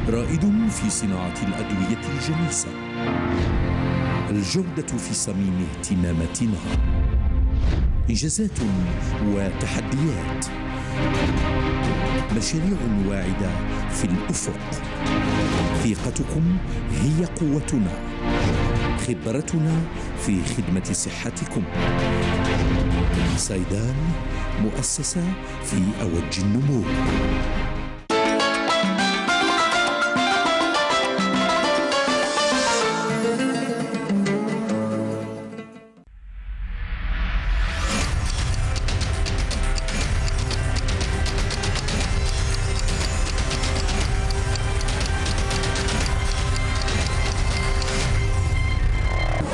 رائد في صناعة الأدوية الجنيسة. الجودة في صميم اهتماماتنا. إنجازات وتحديات. مشاريع واعدة في الأفق. ثقتكم هي قوتنا. خبرتنا في خدمة صحتكم. سايدان، مؤسسة في أوج النمو.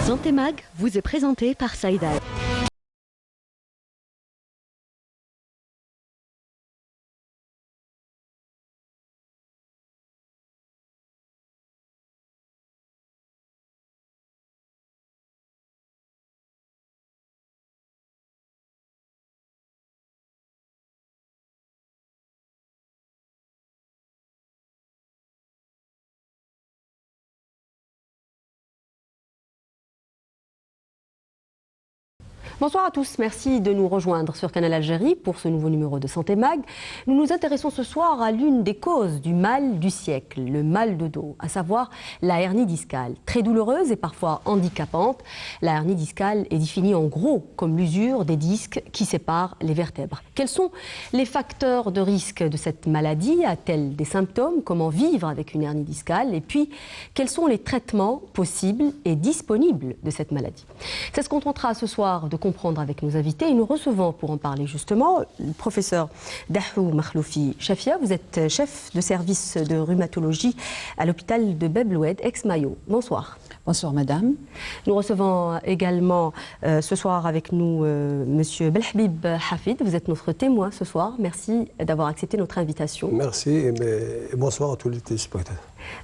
Santé Mag vous est présenté par Saïda. Bonsoir à tous, merci de nous rejoindre sur Canal Algérie pour ce nouveau numéro de Santé Mag. Nous nous intéressons ce soir à l'une des causes du mal du siècle, le mal de dos, à savoir la hernie discale. Très douloureuse et parfois handicapante, la hernie discale est définie en gros comme l'usure des disques qui séparent les vertèbres. Quels sont les facteurs de risque de cette maladie? A-t-elle des symptômes? Comment vivre avec une hernie discale? Et puis, quels sont les traitements possibles et disponibles de cette maladie? C'est ce qu'on tentera ce soir de comprendre avec nos invités et nous recevons pour en parler justement le professeur Dahou Makhloufi Chafia. Vous êtes chef de service de rhumatologie à l'hôpital de Beb-Loued, ex-Mayo. Bonsoir. Bonsoir madame. Nous recevons également ce soir avec nous monsieur Belhabib Hafid. Vous êtes notre témoin ce soir. Merci d'avoir accepté notre invitation. Merci et bonsoir à tous les téléspectateurs.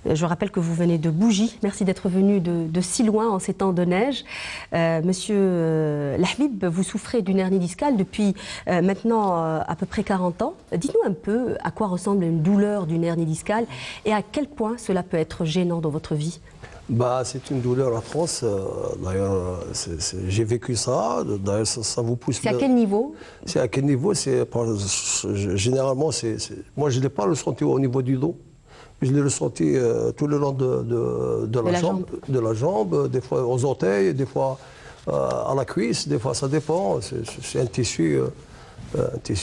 Je rappelle que vous venez de Bougie. Merci d'être venu de si loin en ces temps de neige. Monsieur Lahbib, vous souffrez d'une hernie discale depuis maintenant à peu près 40 ans. Dites-nous un peu à quoi ressemble une douleur d'une hernie discale et à quel point cela peut être gênant dans votre vie. C'est une douleur atroce. D'ailleurs, j'ai vécu ça. D'ailleurs, ça vous pousse. C'est à quel niveau? C'est à quel niveau? Généralement, moi, je n'ai pas ressenti au niveau du dos. Je l'ai ressenti tout le long de la jambe, des fois aux orteils, des fois à la cuisse, des fois ça dépend. C'est un tissu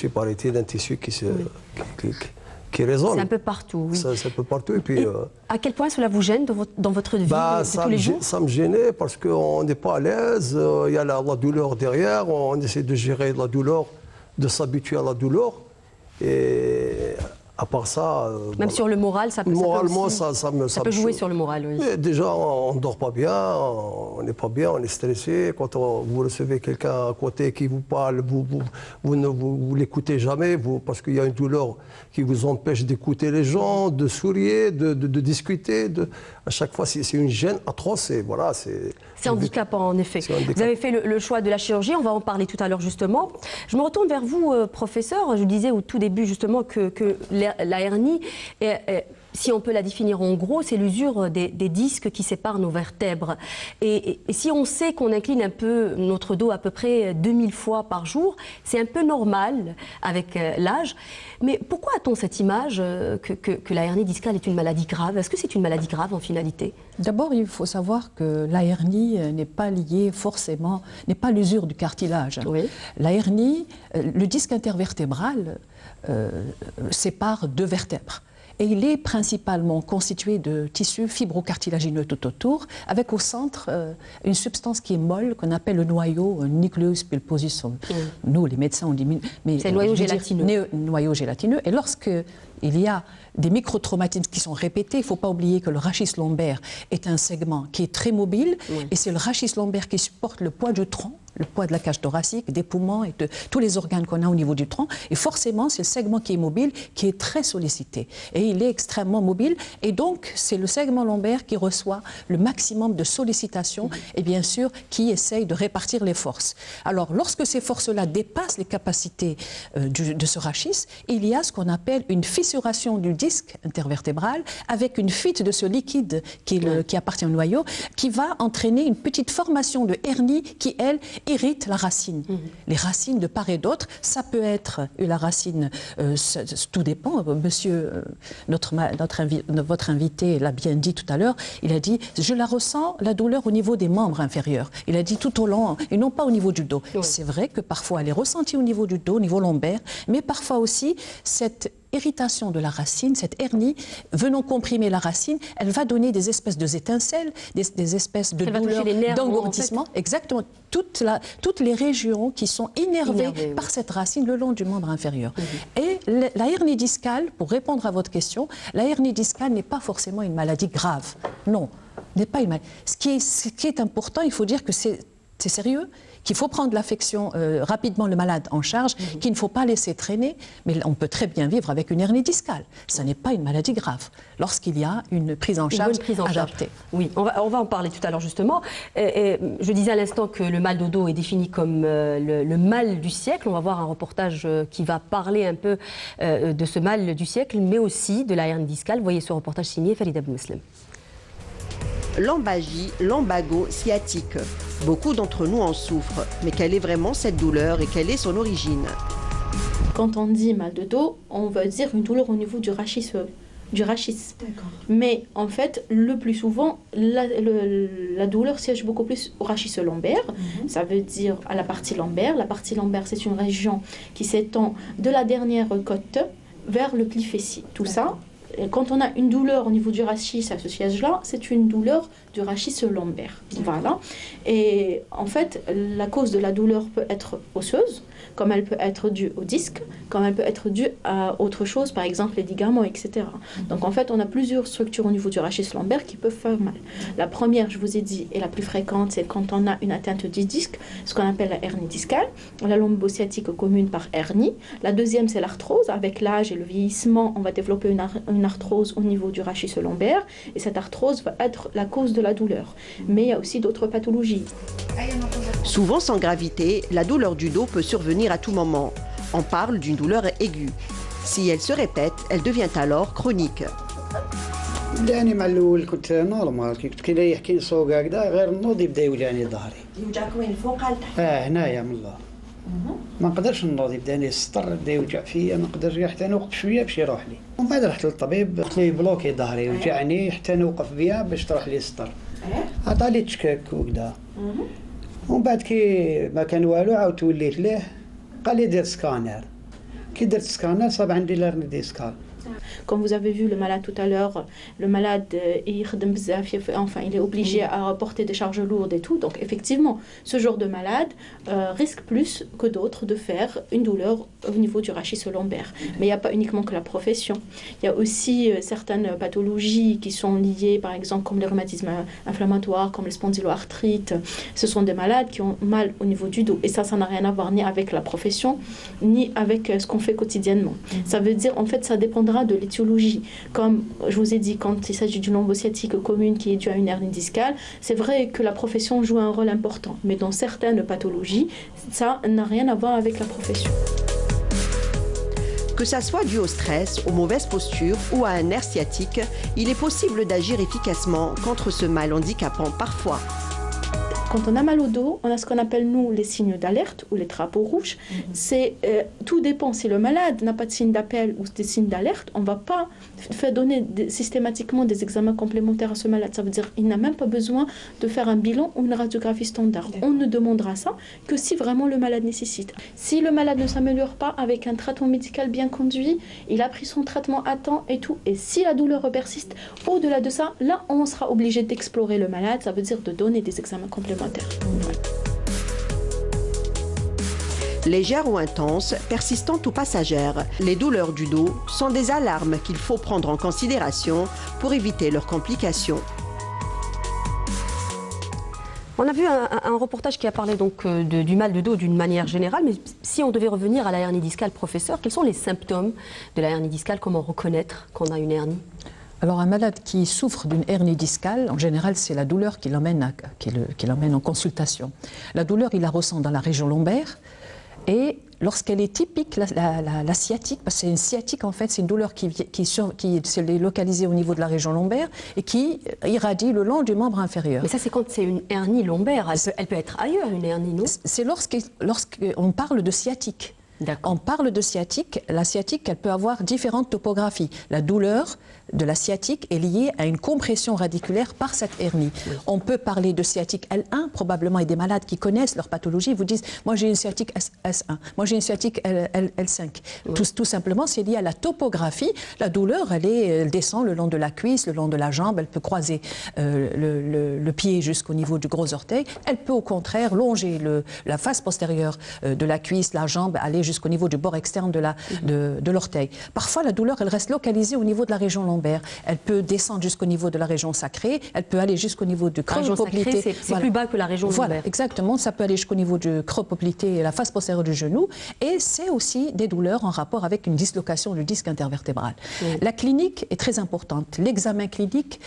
paraît-il, un tissu qui résonne. C'est un peu partout, oui. C'est un peu partout. Et puis, à quel point cela vous gêne dans votre vie de tous les jours? Ça me gênait parce qu'on n'est pas à l'aise, il y a la douleur derrière, on essaie de gérer la douleur, de s'habituer à la douleur. Et à part ça... Même sur le moral, ça peut jouer sur le moral, oui. Mais déjà, on ne dort pas bien, on n'est pas bien, on est stressé. Quand vous recevez quelqu'un à côté qui vous parle, vous ne l'écoutez jamais parce qu'il y a une douleur qui vous empêche d'écouter les gens, de sourire, de discuter. À chaque fois, c'est une gêne atroce. Voilà, c'est handicapant, en effet. Vous avez fait le choix de la chirurgie, on va en parler tout à l'heure justement. Je me retourne vers vous, professeur. Je disais au tout début justement que la hernie, si on peut la définir en gros, c'est l'usure des disques qui séparent nos vertèbres. Et si on sait qu'on incline un peu notre dos à peu près 2000 fois par jour, c'est un peu normal avec l'âge. Mais pourquoi a-t-on cette image que la hernie discale est une maladie grave? Est-ce que c'est une maladie grave en finalité? D'abord, il faut savoir que la hernie n'est pas liée forcément, n'est pas l'usure du cartilage. Oui. La hernie, le disque intervertébral sépare deux vertèbres. Et il est principalement constitué de tissus fibrocartilagineux tout autour, avec au centre une substance qui est molle, qu'on appelle le noyau, nucleus pulposum. Nous, les médecins, on dit... C'est le noyau gélatineux. Noyau gélatineux. Et lorsque il y a des microtraumatismes qui sont répétés, il ne faut pas oublier que le rachis lombaire est un segment qui est très mobile, et c'est le rachis lombaire qui supporte le poids du tronc, le poids de la cage thoracique, des poumons et de tous les organes qu'on a au niveau du tronc. Et forcément, c'est le segment qui est mobile, qui est très sollicité. Et il est extrêmement mobile. Et donc, c'est le segment lombaire qui reçoit le maximum de sollicitation et bien sûr, qui essaye de répartir les forces. Alors, lorsque ces forces-là dépassent les capacités de ce rachis, il y a ce qu'on appelle une fissuration du disque intervertébral avec une fuite de ce liquide qui appartient au noyau, qui va entraîner une petite formation de hernie qui, elle, irrite la racine. Les racines de part et d'autre, ça peut être la racine, tout dépend. Monsieur, votre invité l'a bien dit tout à l'heure, il a dit « je la ressens, la douleur, au niveau des membres inférieurs ». Il a dit tout au long, et non pas au niveau du dos. C'est vrai que parfois elle est ressentie au niveau du dos, au niveau lombaire, mais parfois aussi cette irritation de la racine, cette hernie, venant comprimer la racine, elle va donner des espèces d'étincelles, des espèces de douleurs, d'engourdissement. En fait. Exactement. Toutes les régions qui sont énervées par cette racine le long du membre inférieur. Et la hernie discale, pour répondre à votre question, la hernie discale n'est pas forcément une maladie grave. Non, n'est pas une maladie. Ce qui est important, il faut dire que c'est sérieux, qu'il faut prendre l'affection rapidement le malade en charge, qu'il ne faut pas laisser traîner, mais on peut très bien vivre avec une hernie discale. Ça n'est pas une maladie grave, lorsqu'il y a une prise en charge adaptée. Oui, on va en parler tout à l'heure justement. Je disais à l'instant que le mal de dos est défini comme le mal du siècle. On va voir un reportage qui va parler un peu de ce mal du siècle, mais aussi de la hernie discale. Vous voyez ce reportage signé Farida Benmeslim. Lombalgie, lombago, sciatique. Beaucoup d'entre nous en souffrent. Mais quelle est vraiment cette douleur et quelle est son origine? Quand on dit mal de dos, on va dire une douleur au niveau du rachis. Mais en fait, le plus souvent, la douleur siège beaucoup plus au rachis lombaire. Ça veut dire à la partie lombaire. La partie lombaire, c'est une région qui s'étend de la dernière côte vers le pli fessier. Tout ça. Et quand on a une douleur au niveau du rachis à ce siège-là, c'est une douleur du rachis lombaire. Voilà. Et en fait, la cause de la douleur peut être osseuse, comme elle peut être due au disque, comme elle peut être due à autre chose, par exemple les ligaments, etc. Donc en fait, on a plusieurs structures au niveau du rachis lombaire qui peuvent faire mal. La première, je vous ai dit, et la plus fréquente, c'est quand on a une atteinte du disque, ce qu'on appelle la hernie discale, la lombosciatique commune par hernie. La deuxième, c'est l'arthrose. Avec l'âge et le vieillissement, on va développer une arthrose au niveau du rachis lombaire, et cette arthrose va être la cause de la douleur. Mais il y a aussi d'autres pathologies. Souvent sans gravité, la douleur du dos peut survenir à tout moment. On parle d'une douleur aiguë. Si elle se répète, elle devient alors chronique. بداني مع الاول كنت نورمال كي كنت كي يحكي صوق هكذا غير النوض يبدا يوجعني ظهري. يوجعك وين فوق على تحت؟ هنايا من الله. ما نقدرش نوض يبداني السطر بدا يوجع فيا ما نقدرش حتى نوقف شويه باش يروح لي. ومن بعد رحت للطبيب قلت لي بلوكي ظهري يوجعني حتى نوقف بيا باش تروح لي السطر. عطالي تشكك وكذا. ومن بعد كي ما كان والو عاودت وليت ليه قال لي دير سكانر. كي درت سكانر صاب عندي لارني ديسكال. Comme vous avez vu le malade tout à l'heure, le malade il est obligé à porter des charges lourdes et tout. Donc effectivement, ce genre de malade risque plus que d'autres de faire une douleur au niveau du rachis lombaire. Mais il n'y a pas uniquement que la profession. Il y a aussi certaines pathologies qui sont liées, par exemple, comme les rhumatismes inflammatoires, comme les spondyloarthrites. Ce sont des malades qui ont mal au niveau du dos. Et ça n'a rien à voir ni avec la profession, ni avec ce qu'on fait quotidiennement. Ça veut dire, en fait, ça dépendra de l'étiologie. Comme je vous ai dit, quand il s'agit d'une lombosciatique commune qui est due à une hernie discale, c'est vrai que la profession joue un rôle important. Mais dans certaines pathologies, ça n'a rien à voir avec la profession. Que ça soit dû au stress, aux mauvaises postures ou à un nerf sciatique, il est possible d'agir efficacement contre ce mal handicapant parfois. Quand on a mal au dos, on a ce qu'on appelle, nous, les signes d'alerte ou les drapeaux rouges. Tout dépend. Si le malade n'a pas de signe d'appel ou des signes d'alerte, on ne va pas faire donner systématiquement des examens complémentaires à ce malade. Ça veut dire qu'il n'a même pas besoin de faire un bilan ou une radiographie standard. On ne demandera ça que si vraiment le malade nécessite. Si le malade ne s'améliore pas avec un traitement médical bien conduit, il a pris son traitement à temps et tout, et si la douleur persiste, au-delà de ça, là, on sera obligé d'explorer le malade. Ça veut dire de donner des examens complémentaires. Légères ou intenses, persistantes ou passagères, les douleurs du dos sont des alarmes qu'il faut prendre en considération pour éviter leurs complications. On a vu un reportage qui a parlé donc du mal de dos d'une manière générale, mais si on devait revenir à la hernie discale, professeur, quels sont les symptômes de la hernie discale? Comment reconnaître qu'on a une hernie? Alors un malade qui souffre d'une hernie discale, en général c'est la douleur qui l'emmène en consultation. La douleur, il la ressent dans la région lombaire et lorsqu'elle est typique, la sciatique, parce que c'est une sciatique en fait, c'est une douleur qui est localisée au niveau de la région lombaire et qui irradie le long du membre inférieur. Mais ça, c'est quand c'est une hernie lombaire. Elle peut être ailleurs, une hernie, non? C'est lorsqu'on parle de sciatique. On parle de sciatique. La sciatique, elle peut avoir différentes topographies. La douleur de la sciatique est liée à une compression radiculaire par cette hernie. Oui. On peut parler de sciatique L1, probablement, et des malades qui connaissent leur pathologie vous disent « moi j'ai une sciatique S1, moi j'ai une sciatique L5 oui. ». Tout simplement, c'est lié à la topographie. La douleur, elle descend le long de la cuisse, le long de la jambe, elle peut croiser le pied jusqu'au niveau du gros orteil. Elle peut au contraire longer la face postérieure de la cuisse, la jambe, aller jusqu'au niveau du bord externe de l'orteil. Parfois, la douleur, elle reste localisée au niveau de la région lombaire. Elle peut descendre jusqu'au niveau de la région sacrée, elle peut aller jusqu'au niveau du creux poplité. C'est voilà. Plus bas que la région lombaire. Voilà, exactement. Ça peut aller jusqu'au niveau du creux poplité et la face postérieure du genou. Et c'est aussi des douleurs en rapport avec une dislocation du disque intervertébral. Oui. La clinique est très importante. L'examen clinique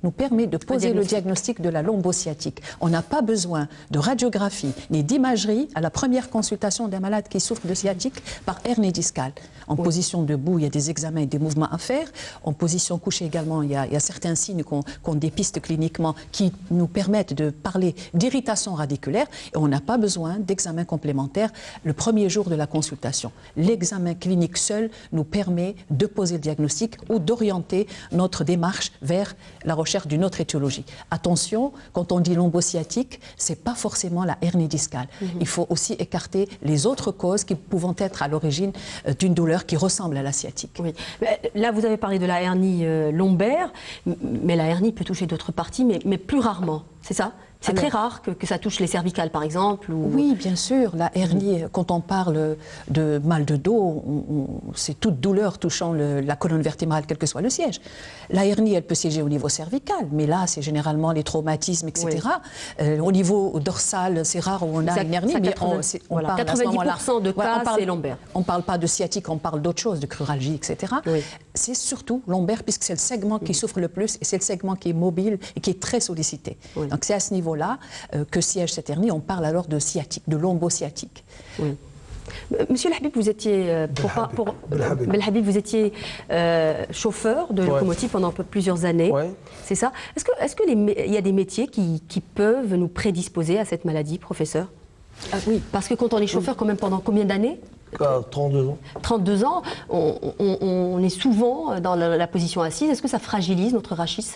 nous permet de poser le diagnostic de la lombosciatique. On n'a pas besoin de radiographie ni d'imagerie à la première consultation d'un malade qui souffre de sciatique par hernie discale. En position debout, il y a des examens et des mouvements à faire. En position couchée également, il y a certains signes qu'on dépiste cliniquement qui nous permettent de parler d'irritation radiculaire et on n'a pas besoin d'examen complémentaire le premier jour de la consultation. L'examen clinique seul nous permet de poser le diagnostic ou d'orienter notre démarche vers la recherche d'une autre étiologie. Attention, quand on dit lombosciatique, ce n'est pas forcément la hernie discale. Il faut aussi écarter les autres causes qui pouvant être à l'origine d'une douleur qui ressemble à la sciatique. Oui. Là, vous avez parlé de la hernie lombaire, mais la hernie peut toucher d'autres parties, mais plus rarement, c'est ça? C'est très rare que ça touche les cervicales, par exemple ou... Oui, bien sûr. La hernie, quand on parle de mal de dos, c'est toute douleur touchant la colonne vertébrale, quel que soit le siège. La hernie, elle peut siéger au niveau cervical, mais là, c'est généralement les traumatismes, etc. Oui. Au niveau dorsal, c'est rare où on a une hernie, mais on parle 90% de cas, c'est lombaire. On ne parle pas de sciatique, on parle d'autre chose, de cruralgie, etc. Oui. C'est surtout lombaire, puisque c'est le segment qui souffre le plus, et c'est le segment qui est mobile et qui est très sollicité. Oui. Donc c'est à ce niveau-là que siège cette hernie. On parle alors de sciatique, de lombosciatique. Oui. Monsieur El Habib, vous étiez, vous étiez chauffeur de locomotive pendant plusieurs années. Ouais. C'est ça. Est-ce qu'il y a des métiers qui peuvent nous prédisposer à cette maladie, professeur? Oui, parce que quand on est chauffeur, quand même pendant combien d'années? 32 ans. 32 ans, on est souvent dans la position assise. Est-ce que ça fragilise notre rachis?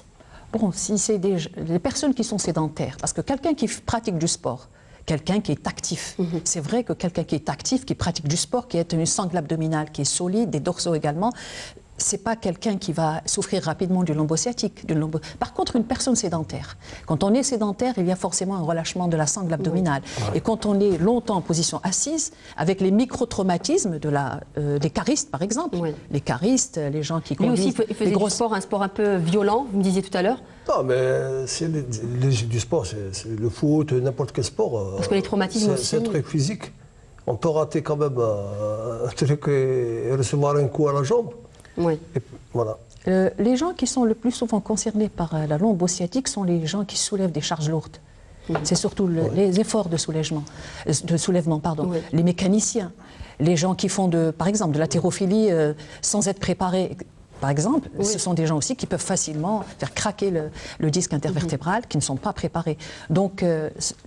Bon, si c'est des personnes qui sont sédentaires, parce que quelqu'un qui pratique du sport, quelqu'un qui est actif, c'est vrai que quelqu'un qui est actif, qui pratique du sport, qui a une sangle abdominale qui est solide, des dorsaux également, c'est pas quelqu'un qui va souffrir rapidement du lombosciatique. Par contre, une personne sédentaire, quand on est sédentaire, il y a forcément un relâchement de la sangle abdominale. Oui. Et quand on est longtemps en position assise, avec les microtraumatismes des caristes, par exemple, les caristes, les gens qui conduisent... Lui aussi, il faisait un sport un peu violent, vous me disiez tout à l'heure. Non, mais c'est du sport, c'est le foot, n'importe quel sport. Parce que les traumatismes aussi... C'est un truc physique. On peut rater quand même un truc et recevoir un coup à la jambe. Oui. Et voilà. Les gens qui sont le plus souvent concernés par la lombosciatique sont les gens qui soulèvent des charges lourdes. C'est surtout les efforts de soulèvement, les mécaniciens, les gens qui font par exemple de l'haltérophilie sans être préparés. Par exemple, ce sont des gens aussi qui peuvent facilement faire craquer le disque intervertébral, qui ne sont pas préparés. Donc,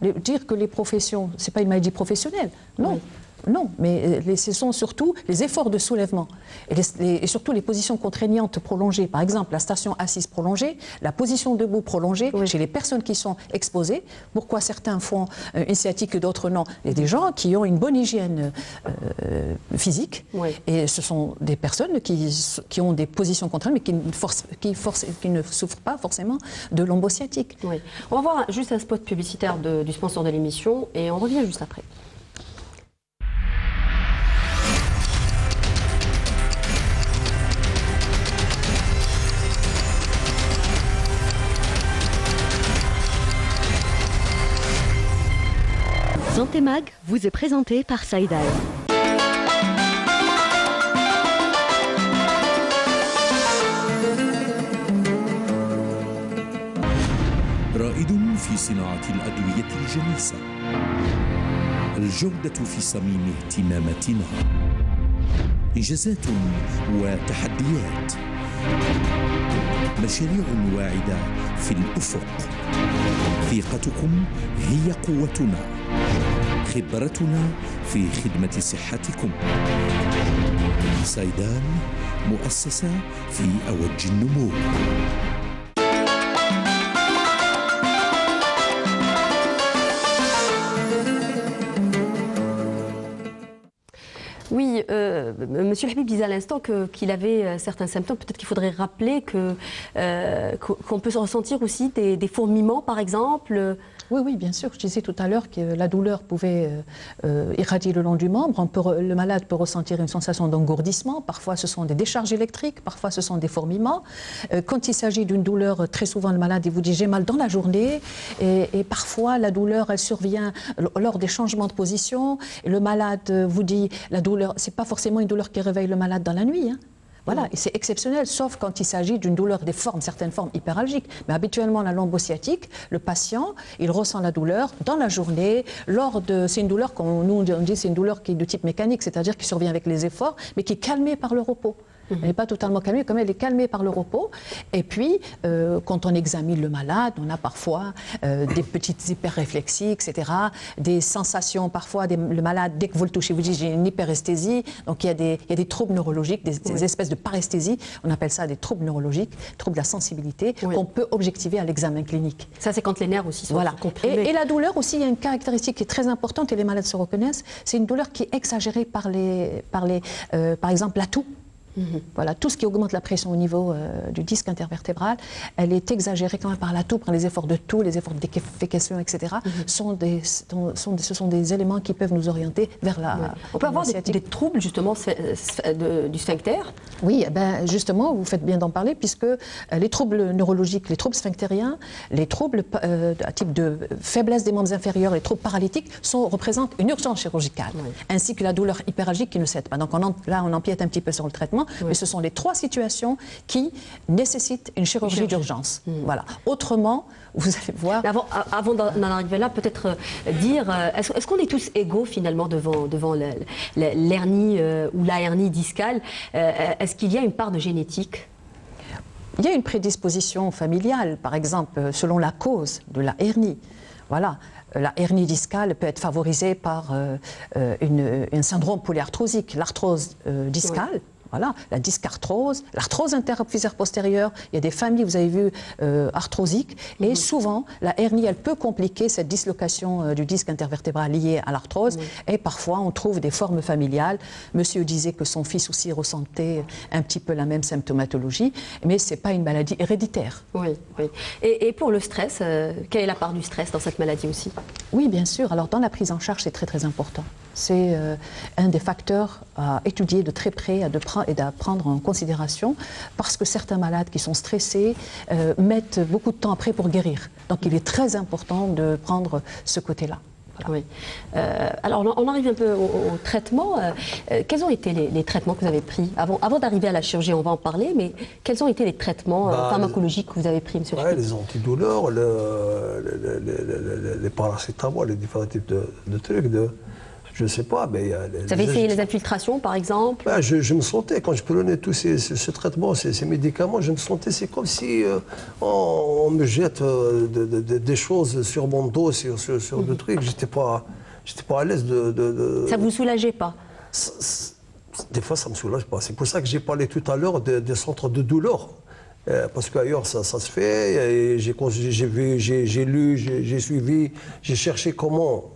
dire que les professions, ce n'est pas une maladie professionnelle, non. Non, mais ce sont surtout les efforts de soulèvement et surtout les positions contraignantes prolongées. Par exemple, la station assise prolongée, la position debout prolongée chez les personnes qui sont exposées. Pourquoi certains font une sciatique et d'autres non? Il y a des gens qui ont une bonne hygiène physique et ce sont des personnes qui ont des positions contraintes mais qui ne souffrent pas forcément de lombosciatique. Oui. On va voir juste un spot publicitaire du sponsor de l'émission et on revient juste après. Santé Mag vous est présenté par Saïdaï. رائد في صناعة الأدوية الجليسة. الجودة في صميم اهتماماتنا. إنجازات وتحديات، مشاريع واعدة في الأفق. ثقتكم هي قوتنا، خبرتنا في خدمة صحتكم. سايدان، مؤسسة في أوج النمو. Oui, Monsieur Habib disait à l'instant qu'il avait certains symptômes. Peut-être qu'il faudrait rappeler qu'on peut ressentir aussi des fourmillements, par exemple. Oui, oui, bien sûr. Je disais tout à l'heure que la douleur pouvait irradier le long du membre. Le malade peut ressentir une sensation d'engourdissement. Parfois, ce sont des décharges électriques. Parfois, ce sont des fourmillements. Quand il s'agit d'une douleur, très souvent, le malade il vous dit « j'ai mal dans la journée ». Et parfois, la douleur, elle survient lors des changements de position. Et le malade vous dit « la douleur ». Ce n'est pas forcément une douleur qui réveille le malade dans la nuit. Hein. Voilà, et c'est exceptionnel, sauf quand il s'agit d'une douleur des formes, certaines formes hyperalgiques. Mais habituellement, la lombo-sciatique, le patient, il ressent la douleur dans la journée, c'est une douleur, comme nous on dit, c'est une douleur qui est de type mécanique, c'est-à-dire qui survient avec les efforts, mais qui est calmée par le repos. Elle n'est pas totalement calmée, comme elle est calmée par le repos. Et puis, quand on examine le malade, on a parfois des petites hyperréflexies, etc. Des sensations, parfois, le malade, dès que vous le touchez, vous dites j'ai une hyperesthésie. Donc, il y a des troubles neurologiques, des espèces de paresthésie. On appelle ça des troubles neurologiques, troubles de la sensibilité, qu'on peut objectiver à l'examen clinique. Ça, c'est quand les nerfs aussi sont comprimés. Et la douleur aussi, il y a une caractéristique qui est très importante et les malades se reconnaissent. C'est une douleur qui est exagérée par exemple, la toux. Voilà, tout ce qui augmente la pression au niveau du disque intervertébral, elle est exagérée quand même par la toux, par les efforts de toux, les efforts de défécation, etc. Ce sont des éléments qui peuvent nous orienter vers la... On peut avoir des troubles justement du sphincter? Oui, ben, justement, vous faites bien d'en parler, puisque les troubles neurologiques, les troubles sphinctériens, les troubles à type de faiblesse des membres inférieurs, les troubles paralytiques représentent une urgence chirurgicale, ainsi que la douleur hyperalgique qui ne cède pas. Donc là, on empiète un petit peu sur le traitement. Mais ce sont les trois situations qui nécessitent une chirurgie d'urgence. Voilà. Autrement, vous allez voir... Avant d'en arriver là, peut-être dire, est-ce qu'on est tous égaux finalement devant l'hernie ou la hernie discale? Est-ce qu'il y a une part de génétique? Il y a une prédisposition familiale, par exemple, selon la cause de la hernie. Voilà. La hernie discale peut être favorisée par un syndrome polyarthrosique, l'arthrose discale. Voilà, la discarthrose, l'arthrose interaphysaire postérieure, il y a des familles, vous avez vu, arthrosiques, et souvent, la hernie, elle peut compliquer cette dislocation du disque intervertébral liée à l'arthrose, et parfois, on trouve des formes familiales. Monsieur disait que son fils aussi ressentait un petit peu la même symptomatologie, mais ce n'est pas une maladie héréditaire. Oui, oui. Et pour le stress, quelle est la part du stress dans cette maladie aussi? Oui, bien sûr. Alors, dans la prise en charge, c'est très, très important. C'est un des facteurs à étudier de très près et à prendre en considération parce que certains malades qui sont stressés mettent beaucoup de temps après pour guérir. Donc il est très important de prendre ce côté-là. Voilà. Oui. Alors on arrive un peu au traitement. Quels ont été les traitements que vous avez pris avant d'arriver à la chirurgie? On va en parler, mais quels ont été les traitements pharmacologiques que vous avez pris, monsieur? Les antidouleurs, les paracétamol, les différents types de trucs, je ne sais pas, mais... Vous avez essayé les infiltrations, par exemple? Je me sentais, quand je prenais tous ces traitements, ces médicaments, je me sentais, c'est comme si on me jette des choses sur mon dos, sur des trucs. J'étais pas à l'aise de... Ça ne vous soulageait pas? Des fois, ça ne me soulage pas. C'est pour ça que j'ai parlé tout à l'heure des centres de douleur. Parce qu'ailleurs, ça se fait. J'ai vu, j'ai lu, j'ai suivi, j'ai cherché comment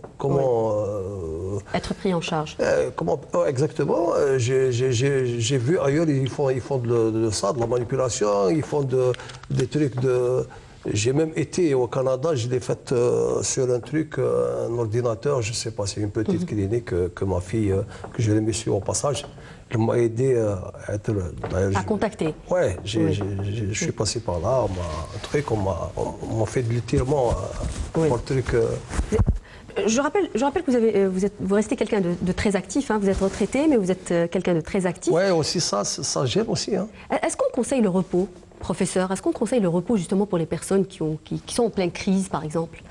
être pris en charge. Exactement. J'ai vu ailleurs, ils font de ça, de la manipulation, ils font des trucs de... J'ai même été au Canada, je l'ai fait sur un truc, un ordinateur, je ne sais pas, c'est une petite clinique que ma fille, que je l'ai mis sur au passage. Elle m'a aidé à être... À contacter. Ouais, je suis passé par là, on m'a fait de l'étirement pour le truc... Je rappelle que vous restez quelqu'un de très actif, hein. Vous êtes retraité, mais vous êtes quelqu'un de très actif. Oui, aussi ça gêne aussi. Hein. Est-ce qu'on conseille le repos Professeur, est-ce qu'on conseille le repos justement pour les personnes qui sont en pleine crise, par exemple?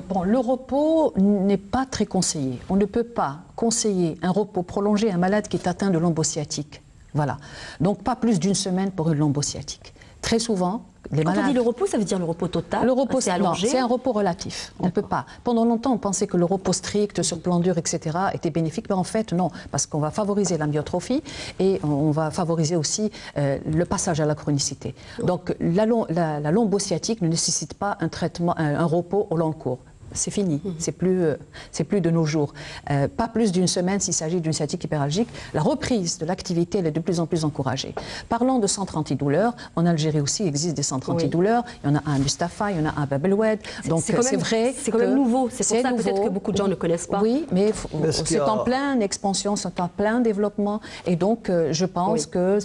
Bon, le repos n'est pas très conseillé. On ne peut pas conseiller un repos prolongé à un malade qui est atteint de lombosciatique. Voilà. Donc pas plus d'une semaine pour une lombosciatique. Très souvent, les malades... Quand on dit le repos, ça veut dire le repos total? Le repos, c'est allongé? Non, c'est un repos relatif. On ne peut pas. Pendant longtemps, on pensait que le repos strict sur plan dur, etc., était bénéfique, mais en fait, non, parce qu'on va favoriser la myotrophie et on va favoriser aussi le passage à la chronicité. Donc, la lombosciatique ne nécessite pas un traitement, un repos au long cours. C'est fini, c'est plus de nos jours. Pas plus d'une semaine s'il s'agit d'une sciatique hyperalgique. La reprise de l'activité, elle est de plus en plus encouragée. Parlons de centres antidouleurs. En Algérie aussi, il existe des centres antidouleurs. Il y en a un à Mustapha, il y en a un à Bab el Oued. Donc c'est vrai. C'est quand même nouveau. C'est pour ça peut-être que beaucoup de gens ne connaissent pas. Oui, mais c'est en pleine expansion, c'est en plein développement. Et donc je pense que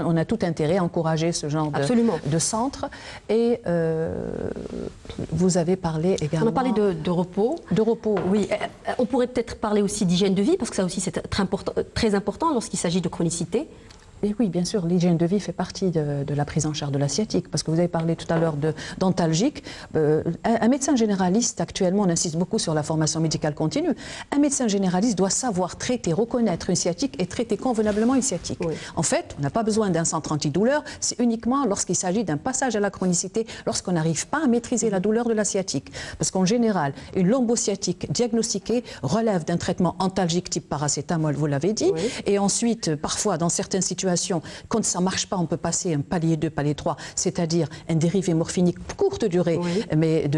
on a tout intérêt à encourager ce genre de centre. Et vous avez parlé également... On a parlé de repos. De repos. Oui. On pourrait peut-être parler aussi d'hygiène de vie, parce que ça aussi c'est très important lorsqu'il s'agit de chronicité. Et oui, bien sûr, l'hygiène de vie fait partie de la prise en charge de la sciatique, parce que vous avez parlé tout à l'heure d'antalgique. Un médecin généraliste, actuellement, on insiste beaucoup sur la formation médicale continue. Un médecin généraliste doit savoir traiter, reconnaître une sciatique et traiter convenablement une sciatique. Oui. En fait, on n'a pas besoin d'un centre antidouleur, c'est uniquement lorsqu'il s'agit d'un passage à la chronicité, lorsqu'on n'arrive pas à maîtriser la douleur de la sciatique. Parce qu'en général, une lombosciatique diagnostiquée relève d'un traitement antalgique type paracétamol, vous l'avez dit, et ensuite, parfois, dans certaines situations, quand ça ne marche pas, on peut passer un palier 2, palier 3, c'est-à-dire un dérivé morphinique courte durée, mais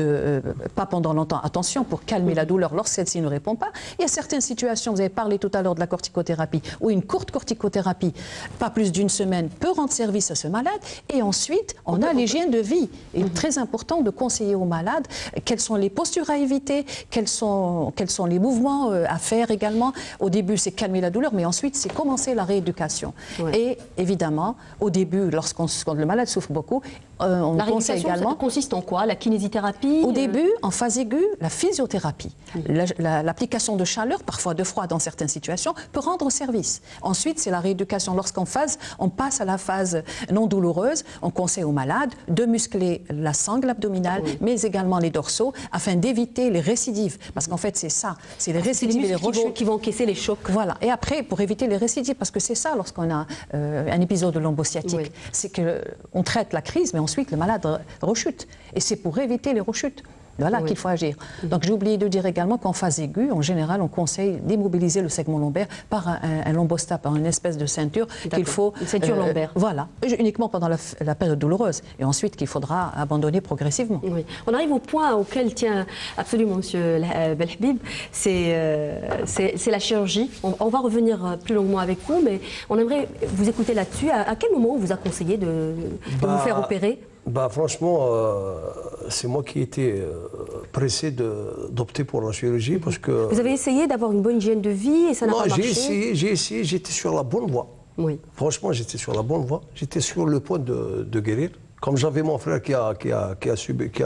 pas pendant longtemps. Attention, pour calmer la douleur lorsque celle-ci ne répond pas. Il y a certaines situations, vous avez parlé tout à l'heure de la corticothérapie, où une courte corticothérapie, pas plus d'une semaine, peut rendre service à ce malade. Et ensuite, on a l'hygiène de vie. Il est très important de conseiller aux malades quelles sont les postures à éviter, quels sont les mouvements à faire également. Au début, c'est calmer la douleur, mais ensuite, c'est commencer la rééducation. Et évidemment, au début, quand le malade souffre beaucoup, on conseille également... Ça consiste en quoi? La kinésithérapie? Au début, en phase aiguë, la physiothérapie. L'application de chaleur, parfois de froid dans certaines situations, peut rendre service. Ensuite, c'est la rééducation. Lorsqu'on passe à la phase non douloureuse, on conseille aux malades de muscler la sangle abdominale, mais également les dorsaux, afin d'éviter les récidives. Parce qu'en fait, c'est ça. C'est les récidives et les rechutes qui vont encaisser les chocs. Voilà. Et après, pour éviter les récidives, parce que c'est ça lorsqu'on a un épisode de lombosciatique, c'est qu'on traite la crise, mais ensuite le malade rechute. Et c'est pour éviter les rechutes. Voilà qu'il faut agir. Donc j'ai oublié de dire également qu'en phase aiguë, en général, on conseille d'immobiliser le segment lombaire par un lombostat, par une espèce de ceinture qu'il faut... Une ceinture lombaire. Voilà, uniquement pendant la période douloureuse. Et ensuite qu'il faudra abandonner progressivement. Oui. On arrive au point auquel tient absolument M. Belhabib, c'est la chirurgie. On va revenir plus longuement avec vous, mais on aimerait vous écouter là-dessus. À quel moment on vous a conseillé de vous faire opérer? Franchement, c'est moi qui ai été pressé d'opter pour la chirurgie parce que... Vous avez essayé d'avoir une bonne hygiène de vie et ça n'a pas marché? J'ai essayé, j'étais sur la bonne voie. Oui. Franchement, j'étais sur la bonne voie. J'étais sur le point de guérir. Comme j'avais mon frère qui a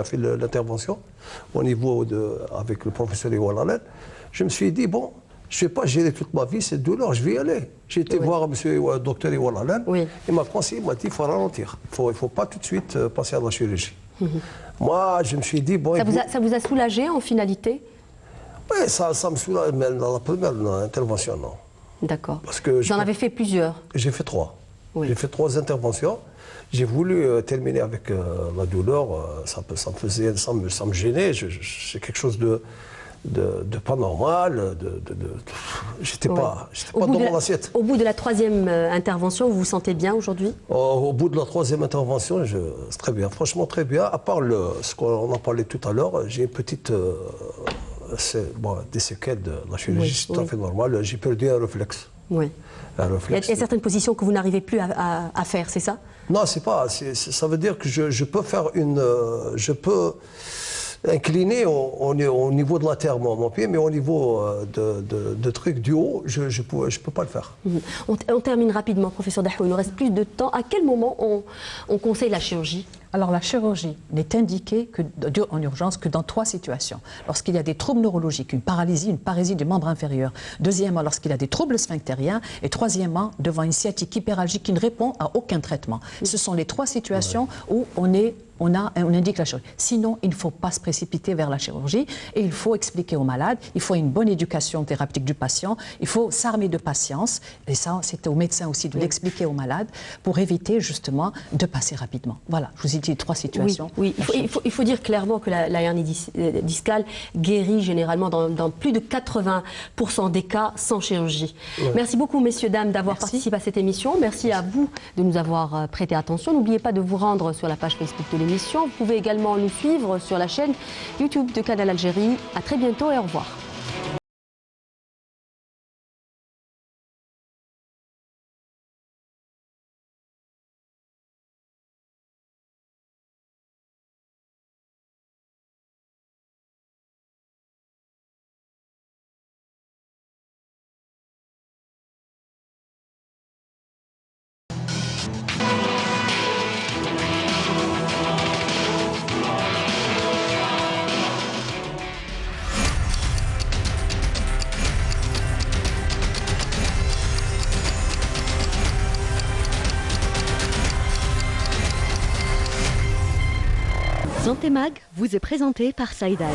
fait l'intervention au niveau avec le professeur Iwal, je me suis dit, bon, je ne vais pas gérer toute ma vie cette douleur, je vais y aller. J'ai été voir le docteur Iwal Alain, il m'a conseillé, il m'a dit qu'il faut ralentir. Il ne faut pas tout de suite passer à la chirurgie. Moi, je me suis dit, bon... Ça vous a soulagé en finalité? Oui, ça me soulage, mais dans la première intervention, non. D'accord. Vous en avez fait plusieurs? J'ai fait 3. Oui. J'ai fait 3 interventions. J'ai voulu terminer avec la douleur, ça me gênait, c'est quelque chose de pas normal, j'étais pas dans mon assiette. Au bout de la 3e intervention, vous vous sentez bien aujourd'hui? Au bout de la 3e intervention, c'est très bien, franchement très bien. À part ce qu'on a parlé tout à l'heure, j'ai une petite des séquelles de la chirurgie, c'est tout à fait normal. J'ai perdu un réflexe. Oui. Un réflexe. Il y a certaines positions que vous n'arrivez plus à faire, c'est ça? Non, c'est pas. Ça veut dire que je peux faire je peux incliner au niveau de la terre mon pied, mais au niveau de trucs du haut, je peux pas le faire. On termine rapidement, professeur Dahoui, il nous reste plus de temps. À quel moment on conseille la chirurgie? Alors la chirurgie n'est indiquée en urgence que dans 3 situations. Lorsqu'il y a des troubles neurologiques, une parésie du membre inférieur. Deuxièmement, lorsqu'il y a des troubles sphinctériens. Et troisièmement, devant une sciatique hyperalgique qui ne répond à aucun traitement. Ce sont les 3 situations où on indique la chirurgie. Sinon, il ne faut pas se précipiter vers la chirurgie et il faut expliquer au malade, il faut une bonne éducation thérapeutique du patient, il faut s'armer de patience, et ça, c'est au médecin aussi de l'expliquer au malade pour éviter justement de passer rapidement. Voilà, je vous ai dit 3 situations. Oui, il faut dire clairement que la hernie discale guérit généralement dans plus de 80% des cas sans chirurgie. Merci beaucoup, messieurs, dames, d'avoir participé à cette émission. Merci à vous de nous avoir prêté attention. N'oubliez pas de vous rendre sur la page Facebook de l'émission. Vous pouvez également nous suivre sur la chaîne YouTube de Canal Algérie. À très bientôt et au revoir. Santé Mag vous est présenté par Saïda.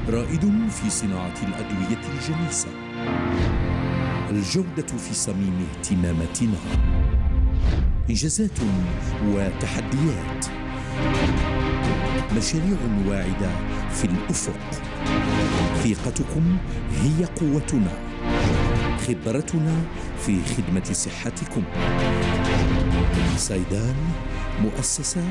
رائد في صناعة الأدوية الجنيسة، الجودة في صميم اهتماماتنا، إنجازات وتحديات، مشاريع واعدة في الأفق. ثقتكم هي قوتنا، خبرتنا في خدمة صحتكم. سايدان، مؤسسة